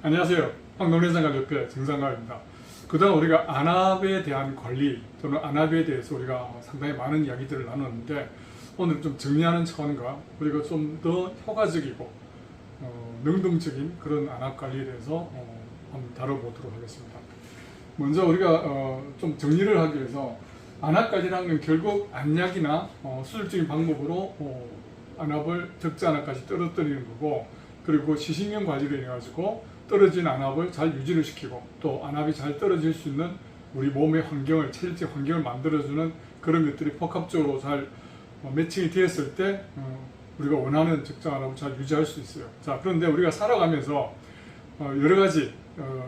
안녕하세요. 황농내장갑협회 정상가입니다. 그동안 우리가 안압에 대한 관리 또는 안압에 대해서 우리가 상당히 많은 이야기들을 나눴는데 오늘 좀 정리하는 차원과 우리가 좀 더 효과적이고 능동적인 그런 안압 관리에 대해서 한번 다뤄보도록 하겠습니다. 먼저 우리가 좀 정리를 하기 위해서 안압 관리라는 건 결국 안약이나 수술적인 방법으로 안압을 적지 안압까지 떨어뜨리는 거고, 그리고 시신경 관리를 인해 가지고 떨어진 안압을 잘 유지를 시키고 또 안압이 잘 떨어질 수 있는 우리 몸의 환경을, 체질적 환경을 만들어주는 그런 것들이 복합적으로 잘 매칭이 되었을 때 우리가 원하는 적정 안압을 잘 유지할 수 있어요. 자, 그런데 우리가 살아가면서 여러 가지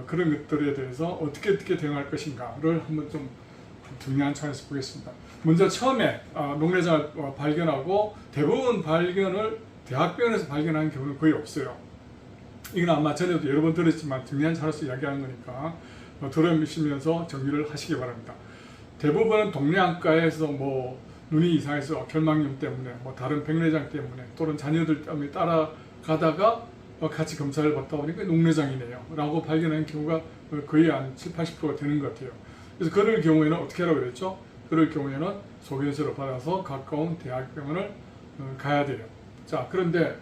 그런 것들에 대해서 어떻게 대응할 것인가를 한번 좀 정리한 차원에서 보겠습니다. 먼저 처음에 녹내장을 발견하고 대부분 발견을 대학병원에서 발견한 경우는 거의 없어요. 이건 아마 전에도 여러 번 들었지만 정리한 차원에서 이야기하는 거니까 들으시면서 정리를 하시기 바랍니다. 대부분은 동네안과에서 눈이 이상해서 결막염 때문에 다른 백내장 때문에 또는 자녀들 때문에 따라가다가 같이 검사를 받다 보니까 녹내장이네요 라고 발견하는 경우가 거의 한 70~80%가 되는 것 같아요. 그래서 그럴 경우에는 어떻게 하라고 그랬죠? 그럴 경우에는 소견서를 받아서 가까운 대학병원을 가야 돼요. 자, 그런데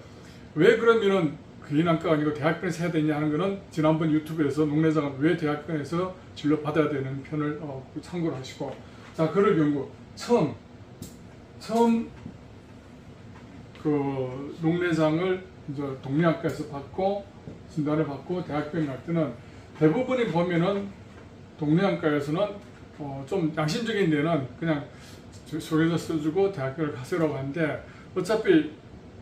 왜 그러면은 개인안과가 아니고 대학병원에서 해야 되냐 하는 거는 지난번 유튜브에서 녹내장은 왜 대학병원에서 진료받아야 되는 편을 참고를 하시고, 자, 그럴 경우 처음 그 녹내장을 이제 동네안과에서 받고 진단을 받고 대학병원 갈 때는 대부분이 보면은 동네안과에서는 좀 양심적인 데는 그냥 소개서 써주고 대학병원을 가세요라고 하는데, 어차피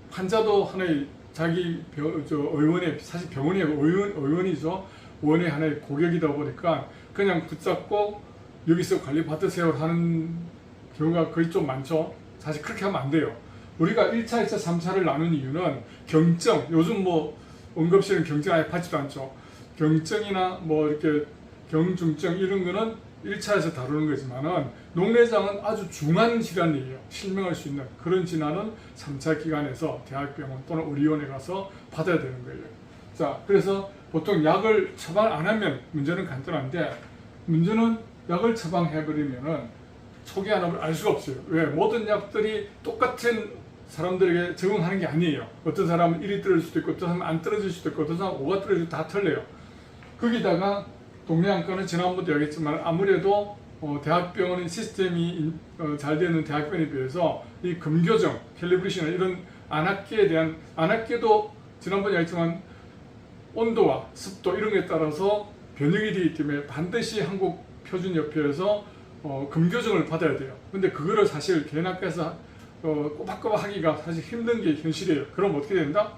환자도 하나의 자기 의원의, 사실 병원이 의원이죠. 의원의 하나의 고객이다 보니까 그냥 붙잡고 여기서 관리 받으세요 하는 경우가 거의 좀 많죠. 사실 그렇게 하면 안 돼요. 우리가 1차, 2차, 3차를 나눈 이유는 경증, 요즘 응급실은 경증 아예 받지도 않죠. 경증이나 이렇게 경중증 이런 거는 1차에서 다루는 거지만은 녹내장은 아주 중한 질환이에요. 실명할 수 있는 그런 질환은 3차 기간에서 대학병원 또는 의료원에 가서 받아야 되는 거예요. 자, 그래서 보통 약을 처방 안 하면 문제는 간단한데, 문제는 약을 처방해버리면은 초기 안압을 알 수가 없어요. 왜? 모든 약들이 똑같은 사람들에게 적응하는 게 아니에요. 어떤 사람은 1이 떨어질 수도 있고, 어떤 사람은 안 떨어질 수도 있고, 어떤 사람은 5가 떨어질 수도 다 틀려요. 거기다가 동네안과는 지난번도 얘기했지만 아무래도 대학병원의 시스템이 잘 되는 대학병원에 비해서 이 금교정, 캘리브레이션 이런 안압기에 대한, 안압기도 지난번에 얘기했지만 온도와 습도 이런 것에 따라서 변형이 되기 때문에 반드시 한국표준협회에서 금교정을 받아야 돼요. 근데 그거를 사실 개인학과에서 꼬박꼬박 하기가 사실 힘든 게 현실이에요. 그럼 어떻게 된다?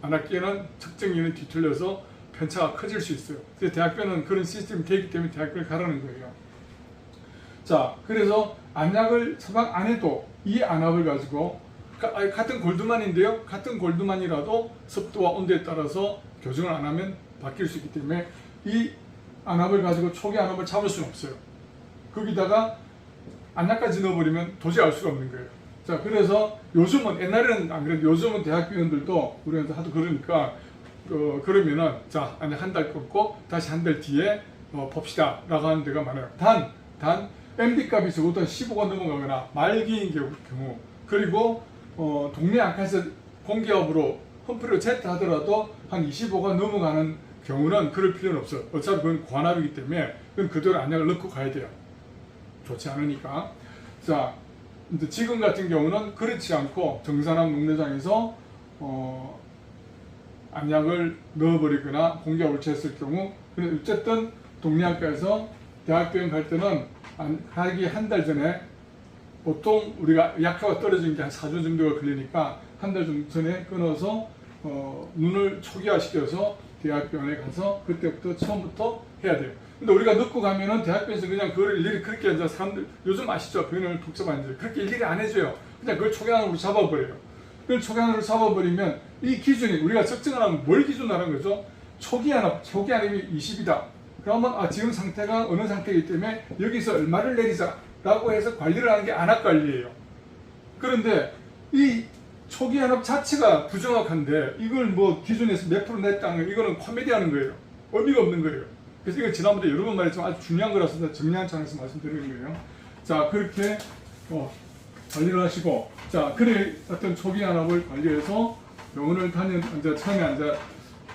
안압기에는 측정기는 뒤틀려서 편차가 커질 수 있어요. 그래서 대학병원은 그런 시스템이 되기 때문에 대학병원을 가라는 거예요. 자, 그래서 안약을 처방 안 해도 이 안압을 가지고 같은 골드만인데요. 같은 골드만이라도 습도와 온도에 따라서 교정을 안 하면 바뀔 수 있기 때문에 이 안압을 가지고 초기 안압을 잡을 수는 없어요. 거기다가 안약까지 넣어버리면 도저히 알 수가 없는 거예요. 자, 그래서 요즘은, 옛날에는 안 그래도 요즘은 대학병원들도 우리한테 하도 그러니까 그러면은 자, 한 달 끊고 다시 한 달 뒤에 봅시다 라고 하는 데가 많아요. 단 MD 값이 적어도 15가 넘어가거나 말기인 경우, 그리고 동네 안과에서 공기압으로 펌프를 제트하더라도 한 25가 넘어가는 경우는 그럴 필요는 없어요. 어차피 그건 고안압이기 때문에 그건 그대로 안약을 넣고 가야 돼요. 좋지 않으니까. 자, 지금 같은 경우는 그렇지 않고 정산암 녹내장에서 안약을 넣어버리거나 공기압을 쟀을 경우, 어쨌든 동네안과에서 대학병원 갈 때는 가기 한 달 전에, 보통 우리가 약효가 떨어진 게 한 4주 정도가 걸리니까 한 달 정도 전에 끊어서 눈을 초기화시켜서 대학병원에 가서 그때부터 처음부터 해야 돼요. 근데 우리가 넣고 가면은 대학병원에서 그냥 그걸 일일이 그렇게 이제 사람들 요즘 아시죠? 병원을 톡 잡아야지 그렇게 일일이 안 해줘요. 그냥 그걸 초기화로 잡아버려요. 그걸 초기화로 잡아버리면 이 기준이, 우리가 측정을 하면 뭘 기준으로 하는 거죠? 초기 안압이 20이다. 그러면 지금 상태가 어느 상태이기 때문에 여기서 얼마를 내리자 라고 해서 관리를 하는 게 안압 관리예요. 그런데 이 초기 안압 자체가 부정확한데 이걸 기준에서 몇 프로 냈다는 거, 이거는 코미디 하는 거예요. 의미가 없는 거예요. 그래서 이거 지난번에 여러 번 말했지만 아주 중요한 거라서 정리한 차원에서 말씀드리는 거예요. 자, 그렇게 관리를 하시고, 자, 그래 어떤 초기 안압을 관리해서 병원을 이제 처음에 이제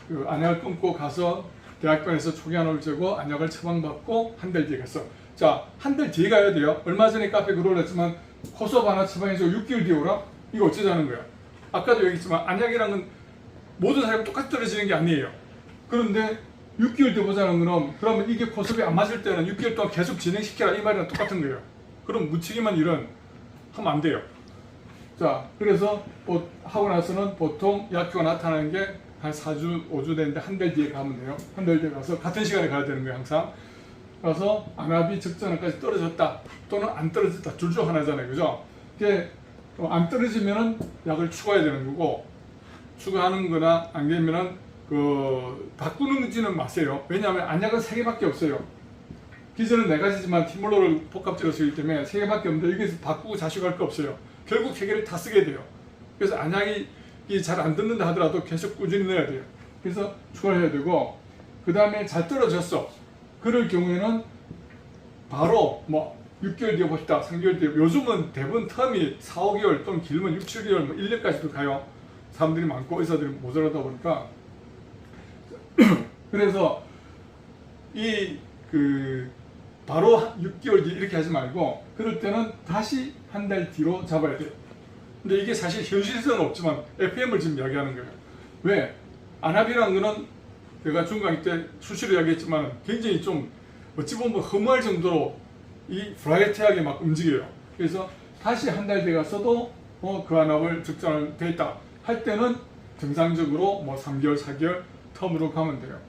그 안약을 끊고 가서 대학병원에서 초기 안압을 재고 안약을 처방받고 한 달 뒤에 갔어. 자, 한 달 뒤에 가야 돼요. 얼마 전에 카페에 글 올렸지만 코스업 하나 처방해서 6개월 뒤에 오라? 이거 어쩌자는 거야? 아까도 얘기했지만 안약이랑은 모든 사람이 똑같이 떨어지는 게 아니에요. 그런데 6개월 뒤에 보자는 거는 그러면 이게 코스업이 안 맞을 때는 6개월 동안 계속 진행시켜라 이 말이랑 똑같은 거예요. 그럼 묻히기만 하면 안 돼요. 자, 그래서 하고 나서는 보통 약효가 나타나는 게 한 4주, 5주 되는데 한 달 뒤에 가면 돼요. 한 달 뒤에 가서 같은 시간에 가야 되는 거예요, 항상. 가서 안압이 적정한까지 떨어졌다 또는 안 떨어졌다 둘 중 하나잖아요, 그죠? 이게 안 떨어지면은 약을 추가해야 되는 거고, 추가하는 거나 안 되면은 바꾸는지는 마세요. 왜냐하면 안약은 3개밖에 없어요. 기전은 4가지지만 티몰로를 복합적으로 쓰기 때문에 3개밖에 없는데 여기서 바꾸고 자식할 거 없어요. 결국 3개를 다 쓰게 돼요. 그래서 안약이 잘 안 듣는다 하더라도 계속 꾸준히 넣어야 돼요. 그래서 추가를 해야 되고, 그 다음에 잘 떨어졌어. 그럴 경우에는 바로 6개월 뒤에 봅시다. 3개월 뒤에. 요즘은 대부분 텀이 4, 5개월 또는 길면 6, 7개월, 1년까지도 가요. 사람들이 많고 의사들이 모자라다 보니까. 그래서 바로 6개월 뒤 이렇게 하지 말고, 그럴 때는 다시 한 달 뒤로 잡아야 돼요. 근데 이게 사실 현실성은 없지만 FM을 지금 이야기하는 거예요. 왜? 안압이라는 거는 내가 중강의 때 수시로 이야기했지만 굉장히 좀 어찌 보면 허무할 정도로 이 브라이어티하게 막 움직여요. 그래서 다시 한 달 뒤에 갔어도 그 안압을 적정을 돼 있다 할 때는 정상적으로 3개월, 4개월 텀으로 가면 돼요.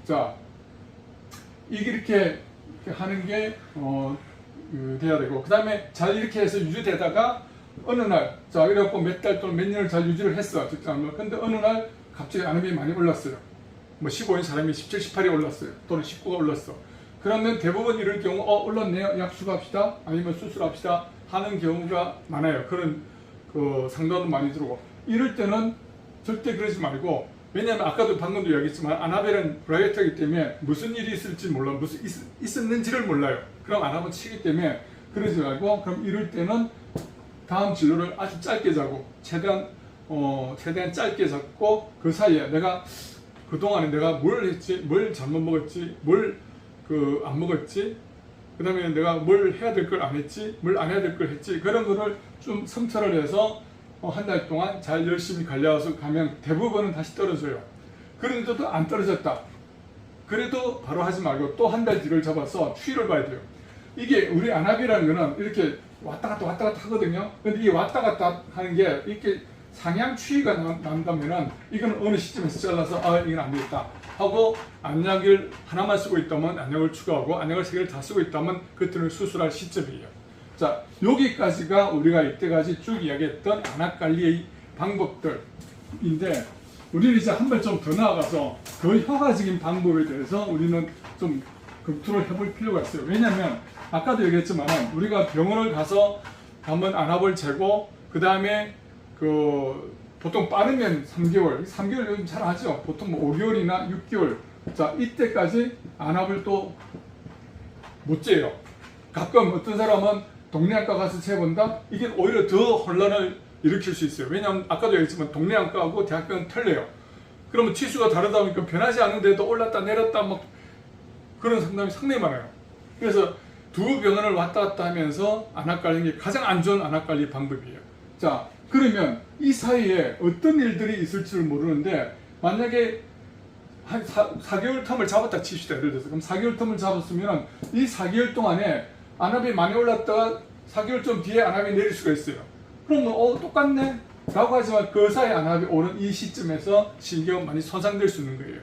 자, 이렇게 하는 게 돼야 되고, 그 다음에 잘 이렇게 해서 유지되다가 어느 날, 자, 이래갖고 몇 달 또는 몇 년을 잘 유지를 했어, 적정을. 근데 어느 날 갑자기 안압이 많이 올랐어요. 15인 사람이 17, 18이 올랐어요. 또는 19가 올랐어. 그러면 대부분 이럴 경우 올랐네요. 약 추가합시다. 아니면 수술합시다. 하는 경우가 많아요. 그런 상담도 많이 들어오고. 이럴 때는 절대 그러지 말고, 왜냐하면 아까도 방금도 이야기했지만 안압에는 브라이어트이기 때문에 무슨 일이 있을지 몰라, 무슨 있었는지를 몰라요. 그럼 안압은 치기 때문에 그러지 말고, 그럼 이럴 때는 다음 진료를 아주 짧게 자고, 최대한 짧게 잡고, 그 사이에 내가 그동안에 내가 뭘 했지, 뭘 잘못 먹었지, 뭘 안 먹었지, 그 다음에 내가 뭘 해야 될 걸 안 했지, 뭘 안 해야 될 걸 했지, 그런 거를 좀 성찰을 해서 한 달 동안 잘 열심히 관리해서 가면 대부분은 다시 떨어져요. 그런데도 안 떨어졌다. 그래도 바로 하지 말고 또 한 달 뒤를 잡아서 추이를 봐야 돼요. 이게 우리 안압이라는 거는 이렇게 왔다 갔다 하거든요. 근데 이 왔다 갔다 하는 게 이렇게 상향 추이가 난다면은 이건 어느 시점에서 잘라서 이건 안 되겠다 하고, 안약을 하나만 쓰고 있다면 안약을 추가하고, 안약을 3개를 다 쓰고 있다면 그때는 수술할 시점이에요. 자, 여기까지가 우리가 이때까지 쭉 이야기했던 안압 관리의 방법들인데, 우리는 이제 한 발 좀 더 나아가서 더 효과적인 방법에 대해서 우리는 좀 검토를 해볼 필요가 있어요. 왜냐하면 아까도 얘기했지만 우리가 병원을 가서 한번 안압을 재고, 그 다음에 보통 빠르면 3개월 요즘 잘 하죠. 보통 5개월이나 6개월. 자, 이때까지 안압을 또 못 재요. 가끔 어떤 사람은 동네 안과 가서 재본다? 이게 오히려 더 혼란을 일으킬 수 있어요. 왜냐하면 아까도 얘기했지만 동네 안과하고 대학병은 틀려요. 그러면 치수가 다르다 보니까 변하지 않는데도 올랐다 내렸다 그런 상담이 상당히 많아요. 그래서 두 병원을 왔다 갔다 하면서 안압 관리는 게 가장 안 좋은 안압 관리 방법이에요. 자, 그러면 이 사이에 어떤 일들이 있을지를 모르는데, 만약에 한 4개월 텀을 잡았다 칩시다. 예를 들어서. 그럼 4개월 텀을 잡았으면 이 4개월 동안에 안압이 많이 올랐다가 4개월 좀 뒤에 안압이 내릴 수가 있어요. 그러면 똑같네? 라고 하지만 그 사이 안압이 오른 이 시점에서 신경은 많이 손상될 수 있는 거예요.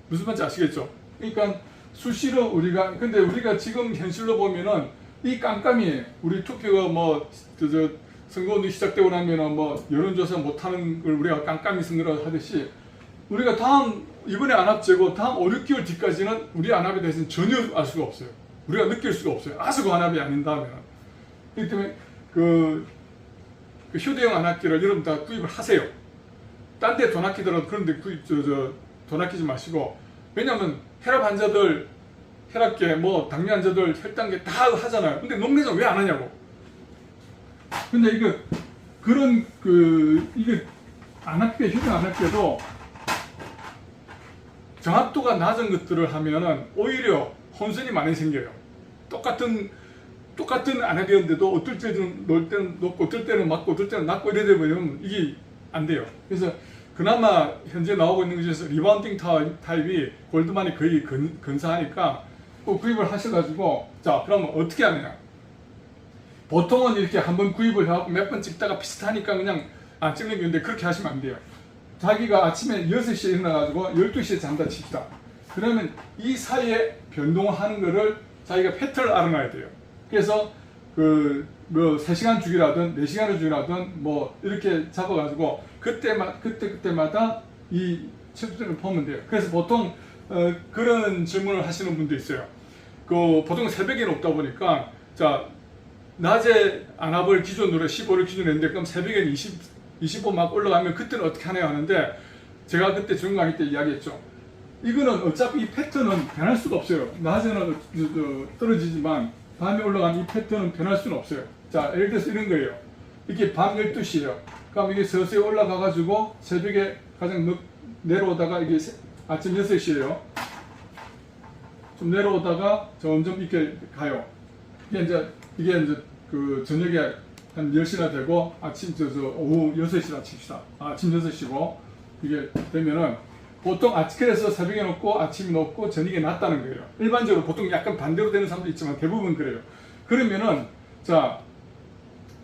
무슨 말인지 아시겠죠? 그러니까 수시로 근데 우리가 지금 현실로 보면은 이 깜깜이, 우리 투표가 선거운동이 시작되고 나면은 여론조사 못하는 걸 우리가 깜깜이 선거를 하듯이, 우리가 이번에 안압 재고 다음 5, 6개월 뒤까지는 우리 안압에 대해서는 전혀 알 수가 없어요. 우리가 느낄 수가 없어요. 아스고 안압이 아닌다면. 그렇기 때문에 휴대용 안압기를 여러분 다 구입을 하세요. 딴 데 돈 아끼더라도 그런데 돈 아끼지 마시고, 왜냐하면 혈압 환자들, 혈압계, 뭐 당뇨 환자들, 혈당계 다 하잖아요. 근데 녹내장 왜 안 하냐고. 근데 이거 그런 이게 안압계, 휴대 안압계도 정확도가 낮은 것들을 하면은 오히려 혼선이 많이 생겨요. 똑같은 안압계인데도 어떨 때는 높을 때는 높고 어떨 때는 낮고 어떨 때는 낮고 이래 되면 이게 안 돼요. 그래서 그나마 현재 나오고 있는 것 중에서 리바운딩 타입이 골드만이 거의 근사하니까 꼭 구입을 하셔가지고, 자, 그러면 어떻게 하느냐. 보통은 이렇게 한번 구입을 하고 몇 번 찍다가 비슷하니까 그냥 안 찍는 게 있는데 그렇게 하시면 안 돼요. 자기가 아침에 6시에 일어나가지고 12시에 잔다 칩시다. 그러면 이 사이에 변동하는 거를 자기가 패턴을 알아놔야 돼요. 그래서 뭐 3시간 주기라든 4시간을 주기라든 뭐 이렇게 잡아가지고 그때마다 이 측정을 보면 돼요. 그래서 보통 그런 질문을 하시는 분도 있어요. 보통 새벽에 높다 보니까, 자, 낮에 안압을 기준으로 15를 기준으로 했는데 그럼 새벽에는 25 막 올라가면 그때는 어떻게 하나요 하는데, 제가 그때 중 강의 때 이야기했죠. 이거는 어차피 이 패턴은 변할 수가 없어요. 낮에는 떨어지지만 밤에 올라가는 이 패턴은 변할 수는 없어요. 자, 예를 들어서 이런 거예요. 이게 밤 12시예요. 그럼 이게 서서히 올라가가지고 새벽에 가장 내려오다가 이게 아침 6시예요. 좀 내려오다가 점점 이렇게 가요. 이게 이제 저녁에 한 10시나 되고 아침 오후 6시나 칩시다. 아침 6시고 이게 되면은 보통 그래서 새벽에 높고 아침이 높고 저녁에 낮다는 거예요. 일반적으로 보통 약간 반대로 되는 사람도 있지만 대부분 그래요. 그러면은, 자,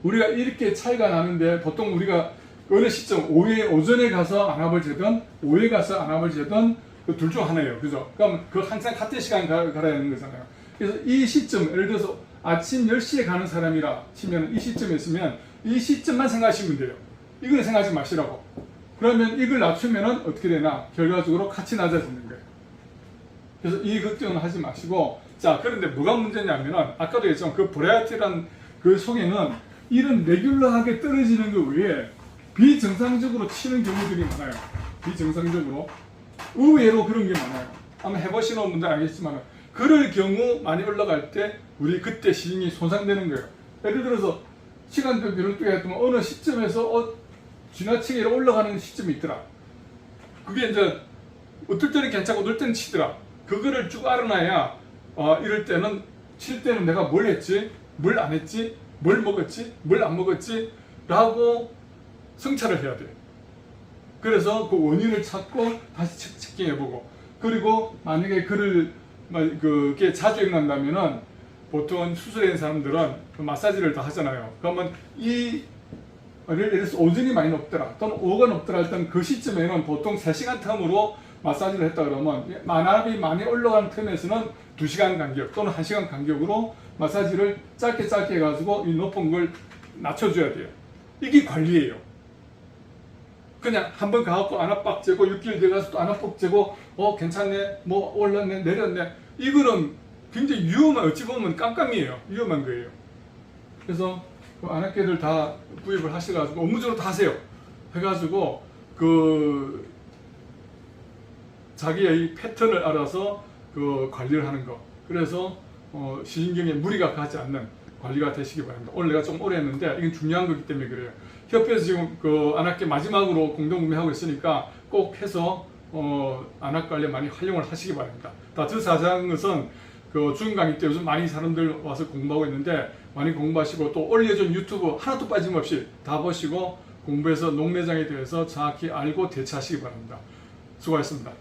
우리가 이렇게 차이가 나는데 보통 우리가 어느 시점, 오전에 가서 안압을 재든 오후에 가서 안압을 재든 그 둘 중 하나예요. 그죠? 그럼 항상 같은 시간 가야 하는 거잖아요. 그래서 이 시점, 예를 들어서 아침 10시에 가는 사람이라 치면 이 시점에 있으면 이 시점만 생각하시면 돼요. 이거는 생각하지 마시라고. 그러면 이걸 낮추면은 어떻게 되나? 결과적으로 같이 낮아지는 거예요. 그래서 이 걱정은 하지 마시고, 자, 그런데 뭐가 문제냐면은 아까도 얘기했지만 그 브라이어티란 그 속에는 이런 레귤러하게 떨어지는 것 외에 비정상적으로 치는 경우들이 많아요. 비정상적으로. 의외로 그런 게 많아요. 아마 해보시는 분들 알겠지만 그럴 경우 많이 올라갈 때 우리 그때 시중이 손상되는 거예요. 예를 들어서 시간표 별을 뜨게 했더니 어느 시점에서 지나치게 올라가는 시점이 있더라. 그게 이제 어떨 때는 괜찮고 어떨 때는 치더라. 그거를 쭉 알아놔야 이럴 때는 칠 때는 내가 뭘 했지? 뭘 안 했지? 뭘 먹었지? 뭘 안 먹었지? 라고 성찰을 해야 돼요. 그래서 그 원인을 찾고 다시 측정해보고, 그리고 만약에 그게 자주 일어난다면은 보통 수술한 사람들은 그 마사지를 다 하잖아요. 그러면 예를 들어서 오전이 많이 높더라 또는 오후가 높더라 일단 그 시점에는 보통 3시간 텀으로 마사지를 했다 그러면 안압이 많이 올라가는 틈에서는 2시간 간격 또는 1시간 간격으로 마사지를 짧게 해가지고 이 높은 걸 낮춰줘야 돼요. 이게 관리예요. 그냥 한번 가갖고 안압박 재고 6개월 돼가서 또 안압박 재고 괜찮네, 뭐 올랐네, 내렸네, 이거는 굉장히 어찌 보면 깜깜이에요. 위험한 거예요. 그래서 그 안압계들 다 구입을 하셔가지고 업무적으로 다 하세요. 해가지고 자기의 이 패턴을 알아서 관리를 하는 거. 그래서 시신경에 무리가 가지 않는 관리가 되시기 바랍니다. 오늘 내가 좀 오래 했는데 이건 중요한 거기 때문에 그래요. 협회에서 지금 안압계 마지막으로 공동구매하고 있으니까 꼭 해서 안압 관리 많이 활용을 하시기 바랍니다. 더 자세한 것은 중 강의 때 요즘 많이 사람들 와서 공부하고 있는데 많이 공부하시고 또 올려준 유튜브 하나도 빠짐없이 다 보시고 공부해서 녹내장에 대해서 정확히 알고 대처하시기 바랍니다. 수고하셨습니다.